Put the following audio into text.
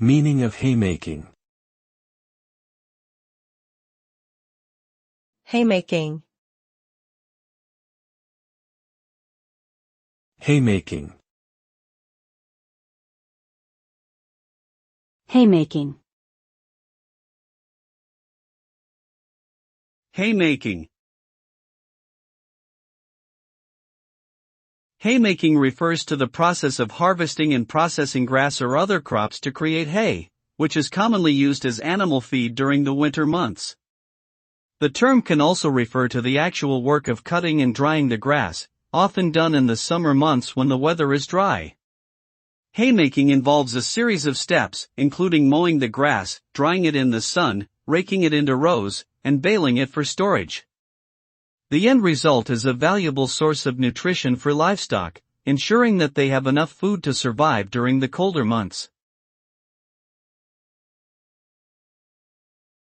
Meaning of haymaking. Haymaking. Haymaking. Haymaking. Haymaking. Haymaking refers to the process of harvesting and processing grass or other crops to create hay, which is commonly used as animal feed during the winter months. The term can also refer to the actual work of cutting and drying the grass, often done in the summer months when the weather is dry. Haymaking involves a series of steps, including mowing the grass, drying it in the sun, raking it into rows, and baling it for storage. The end result is a valuable source of nutrition for livestock, ensuring that they have enough food to survive during the colder months.